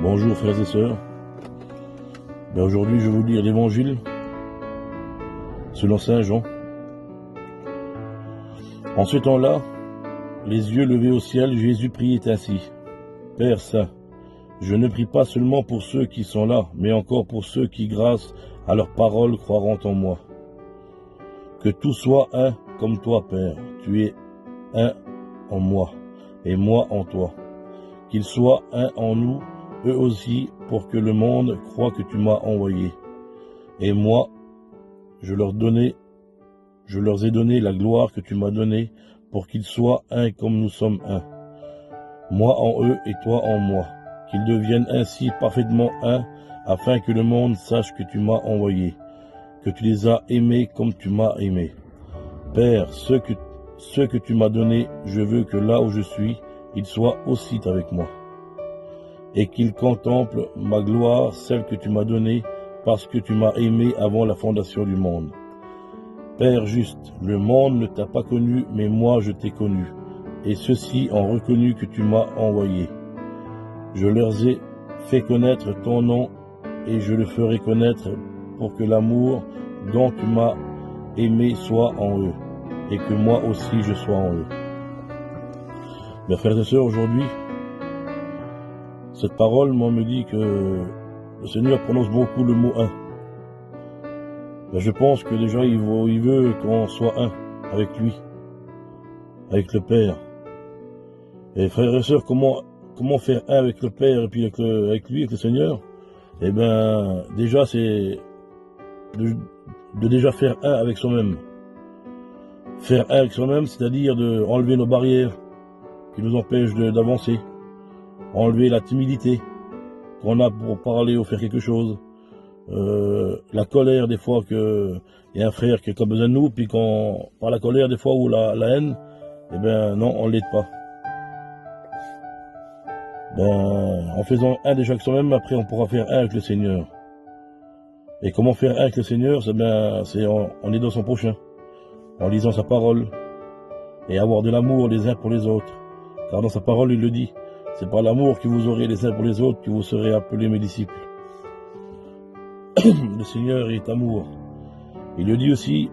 Bonjour frères et sœurs. Aujourd'hui je vais vous lire l'évangile selon Saint Jean. En ce temps-là, les yeux levés au ciel, Jésus priait ainsi. Père Saint, je ne prie pas seulement pour ceux qui sont là, mais encore pour ceux qui, grâce à leur parole, croiront en moi. Que tout soit un comme toi, Père. Tu es un en moi et moi en toi. Qu'ils soient un en nous, eux aussi, pour que le monde croie que tu m'as envoyé. Et moi, je leur ai donné la gloire que tu m'as donnée, pour qu'ils soient un comme nous sommes un. Moi en eux et toi en moi. Qu'ils deviennent ainsi parfaitement un, afin que le monde sache que tu m'as envoyé, que tu les as aimés comme tu m'as aimé. Père, ceux que tu m'as donnés, je veux que là où je suis, ils soient aussi avec moi. Et qu'ils contemplent ma gloire, celle que tu m'as donnée, parce que tu m'as aimé avant la fondation du monde. Père juste, le monde ne t'a pas connu, mais moi je t'ai connu, et ceux-ci ont reconnu que tu m'as envoyé. Je leur ai fait connaître ton nom, et je le ferai connaître pour que l'amour dont tu m'as aimé soit en eux, et que moi aussi je sois en eux. Mes frères et sœurs, aujourd'hui, cette parole, moi, me dit que le Seigneur prononce beaucoup le mot « un ». Je pense que déjà, il veut qu'on soit un avec lui, avec le Père. Et frères et sœurs, comment faire un avec le Père et puis avec lui, avec le Seigneur? Eh bien, déjà, c'est de déjà faire un avec soi-même. Faire un avec soi-même, c'est-à-dire de enlever nos barrières qui nous empêchent d'avancer. Enlever la timidité qu'on a pour parler ou faire quelque chose. La colère des fois qu'il y a un frère qui a besoin de nous, puis par la colère des fois ou la haine, eh ben non, on ne l'aide pas. En faisant un déjà avec soi-même, après on pourra faire un avec le Seigneur. Et comment faire un avec le Seigneur? C'est en aidant son prochain, en lisant sa parole, et avoir de l'amour les uns pour les autres. Car dans sa parole, il le dit, c'est par l'amour que vous aurez les uns pour les autres que vous serez appelés mes disciples. Le Seigneur est amour. Il le dit aussi,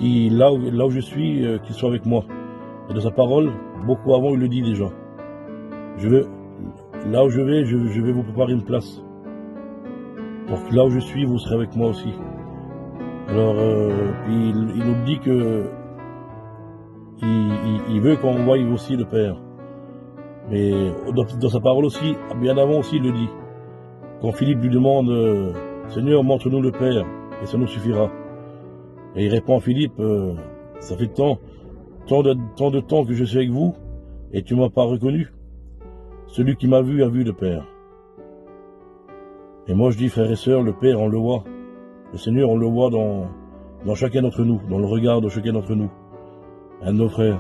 là où je suis, qu'il soit avec moi. Et de sa parole, beaucoup avant, il le dit déjà. Là où je vais vous préparer une place. Pour que là où je suis, vous serez avec moi aussi. Alors, il nous dit que il veut qu'on voie aussi le Père. Mais dans sa parole aussi, bien avant aussi, il le dit. Quand Philippe lui demande « Seigneur, montre-nous le Père, et ça nous suffira ». Et il répond à Philippe « Ça fait tant de temps que je suis avec vous, et tu ne m'as pas reconnu. Celui qui m'a vu a vu le Père. » Et moi je dis, frères et sœurs, le Père, on le voit. Le Seigneur, on le voit dans chacun d'entre nous, dans le regard de chacun d'entre nous. Un de nos frères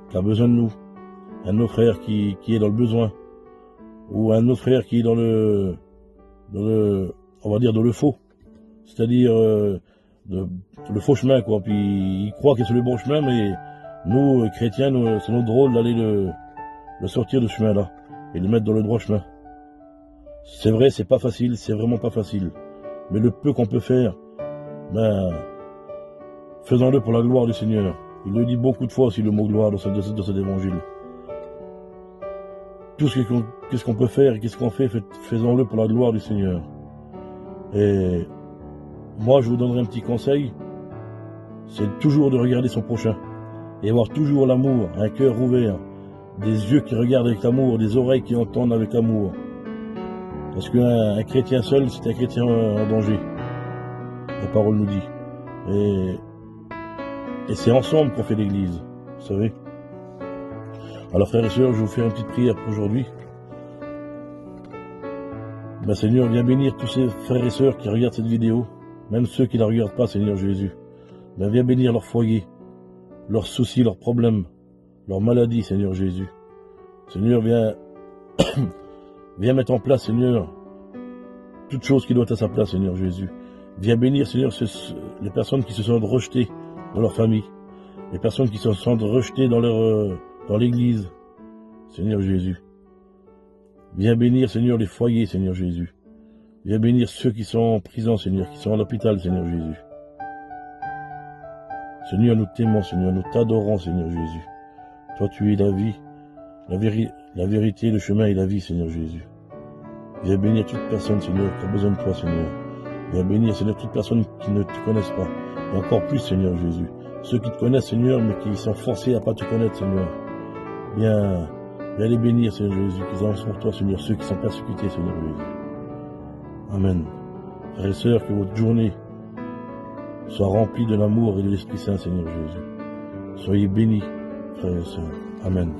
qui a besoin de nous. Un de nos frères qui est dans le besoin. Ou un autre frère qui est dans le faux. C'est-à-dire le faux chemin, quoi. Puis il croit qu'il est sur le bon chemin, mais nous, chrétiens, c'est notre rôle d'aller le sortir de ce chemin-là et le mettre dans le droit chemin. C'est vrai, c'est pas facile, c'est vraiment pas facile. Mais le peu qu'on peut faire, faisons-le pour la gloire du Seigneur. Il le dit beaucoup de fois aussi, le mot gloire dans cet évangile. Tout qu'est-ce qu'on peut faire et qu'est-ce qu'on fait, faisons-le pour la gloire du Seigneur. Et moi, je vous donnerai un petit conseil, c'est toujours de regarder son prochain et avoir toujours l'amour, un cœur ouvert, des yeux qui regardent avec amour, des oreilles qui entendent avec amour. Parce qu'un chrétien seul, c'est un chrétien en danger. La parole nous dit. Et c'est ensemble qu'on fait l'Église, vous savez. Alors frères et sœurs, je vais vous faire une petite prière pour aujourd'hui. Seigneur, viens bénir tous ces frères et sœurs qui regardent cette vidéo, même ceux qui ne la regardent pas, Seigneur Jésus. Viens bénir leur foyer, leurs soucis, leurs problèmes, leurs maladies, Seigneur Jésus. Seigneur, viens mettre en place, Seigneur, toute chose qui doit être à sa place, Seigneur Jésus. Viens bénir, Seigneur, les personnes qui se sont rejetées dans leur famille, les personnes qui se sont rejetées dans l'église, Seigneur Jésus. Viens bénir, Seigneur, les foyers, Seigneur Jésus. Viens bénir ceux qui sont en prison, Seigneur, qui sont à l'hôpital, Seigneur Jésus. Seigneur, nous t'aimons, Seigneur, nous t'adorons, Seigneur Jésus. Toi, tu es la vie, la vérité, le chemin et la vie, Seigneur Jésus. Viens bénir toute personne, Seigneur, qui a besoin de toi, Seigneur. Viens bénir, Seigneur, toute personne qui ne te connaissent pas. Et encore plus, Seigneur Jésus. Ceux qui te connaissent, Seigneur, mais qui sont forcés à ne pas te connaître, Seigneur. Viens les bénir, Seigneur Jésus, qu'ils avancent pour toi, Seigneur, ceux qui sont persécutés, Seigneur Jésus. Amen. Frères et sœurs, que votre journée soit remplie de l'amour et de l'Esprit Saint, Seigneur Jésus. Soyez bénis, frères et sœurs. Amen.